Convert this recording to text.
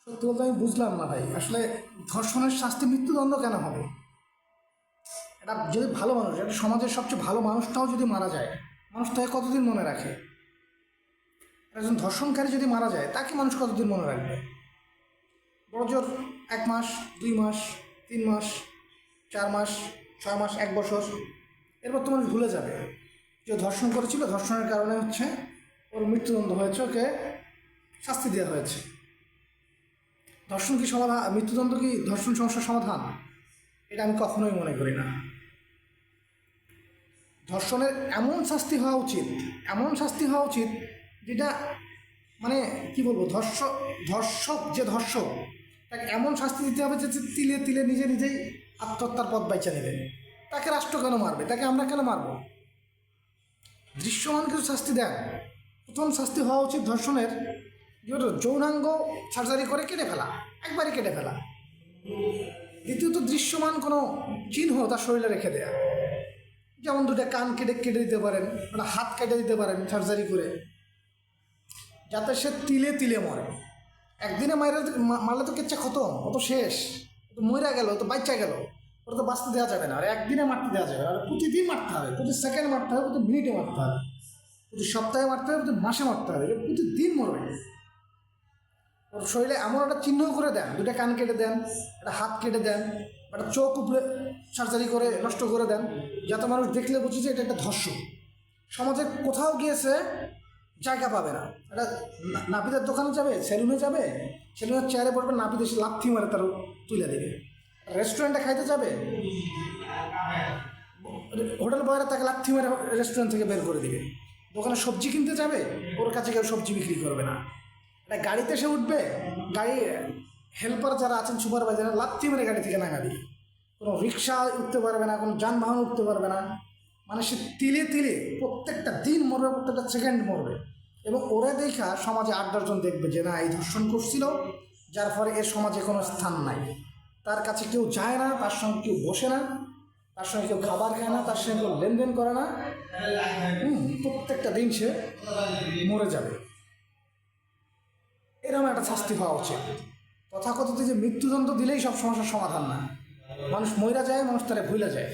সত্যি বলতে আমি বুঝলাম না ভাই, আসলে ধর্ষণের শাস্তি মৃত্যুদণ্ড কেন হবে? এটা যদি ভালো মানুষ, একটা সমাজের সবচেয়ে ভালো মানুষটাও যদি মারা যায়, মানুষ তাকে কতদিন মনে রাখে? একজন ধর্ষণকারী যদি মারা যায় তাকে মানুষ কতদিন মনে রাখবে? বড়জোর 1 মাস, 2 মাস, 3 মাস, 4 মাস, 6 মাস, 1 বছর, এরপর তো মানুষ ভুলে যাবে যে ধর্ষণ করেছিল, ধর্ষণের কারণে হচ্ছে ওর মৃত্যুদণ্ড হয়েছে, ওকে শাস্তি দেওয়া হয়েছে। ধর্ষণ কি সমাধান? মৃত্যুদণ্ড কি ধর্ষণ সমস্যার সমাধান? এটা আমি কখনোই মনে করি না। ধর্ষণের এমন শাস্তি হওয়া উচিত, এমন শাস্তি হওয়া উচিত যেটা মানে কি বলবো, ধর্ষক যে ধর্ষক তাকে এমন শাস্তি দিতে হবে যে তিলে তিলে নিজেই আত্মহত্যার পথ বাইচা নেবে। তাকে রাষ্ট্র কেন মারবে? তাকে আমরা কেন মারব? দৃশ্যমান কিছু শাস্তি দেন। প্রথম শাস্তি হওয়া উচিত ধর্ষণের যেটা যৌনাঙ্গ সার্জারি করে কেটে ফেলা, একবারে কেটে ফেলা। দ্বিতীয়ত দৃশ্যমান কোনো চিহ্ন তার শরীরে রেখে দেয়া, যেমন 2টা কান কেটে দিতে পারেন, মানে হাত কেটে দিতে পারেন সার্জারি করে, যাতে সে তিলে তিলে মরে। একদিনে মারলে তো কেচ্ছা খতম, ও তো শেষ, ও তো মরে গেল, ও তো বাচ্চা গেল, ওটা তো বাঁচতে দেওয়া যাবে না। আর একদিনে মারতে দেওয়া যাবে না, আর প্রতিদিন মারতে হবে, প্রতি সেকেন্ড মারতে হবে, প্রতি মিনিটে মারতে হবে, প্রতি সপ্তাহে মারতে হবে, প্রতি মাসে মারতে হবে, প্রতিদিন মরবে। ওর শরীরে এমন একটা চিহ্ন করে দেন, 2টা কান কেটে দেন, একটা হাত কেটে দেন, একটা চোখ উপরে সার্জারি করে নষ্ট করে দেন, যাতে মানুষ দেখলে বুঝে যে এটা একটা ধর্ষণ। সমাজে কোথাও গিয়েছে জায়গা পাবে না। এটা নাপিতের দোকানে যাবে, সেলুনে যাবে, সেলুনের চেয়ারে পড়বে, নাপিত এসে লাথি মারে তার তুলে দেবে। রেস্টুরেন্টে খাইতে যাবে, হোটেল বয়রা তাকে লাথি মারে রেস্টুরেন্ট থেকে বের করে দিবে। দোকানে সবজি কিনতে যাবে, ওর কাছে কেউ সবজি বিক্রি করবে না। একটা গাড়িতে সে উঠবে, গাড়ি হেল্পার যারা আছেন, সুপারভাইজার, লাথি মেরে গাড়ি থেকে নামা দিবে। কোনো রিক্সা উঠতে পারবে না, কোনো যানবাহন উঠতে পারবে না। মানে সে তিলে তিলে প্রত্যেকটা দিন মরবে, প্রত্যেকটা সেকেন্ড মরবে। এবং ওরা দেখা সমাজে 8-10 জন দেখবে যে না, এই ধর্ষণ করছিল, যার ফলে এর সমাজে কোনো স্থান নাই, তার কাছে কেউ যায় না, তার সঙ্গে কেউ বসে না, তার সঙ্গে কেউ খাবার খায় না, তার সঙ্গে কেউ লেনদেন করে না। প্রত্যেকটা দিন সে মরে যাবে। এরকম একটা শাস্তি হওয়া উচিত। তথাকথিত যে মৃত্যুদণ্ড দিলেই সব সমস্যার সমাধান না। মানুষ মইরা যায়, মানুষ তারা ভুলে যায়।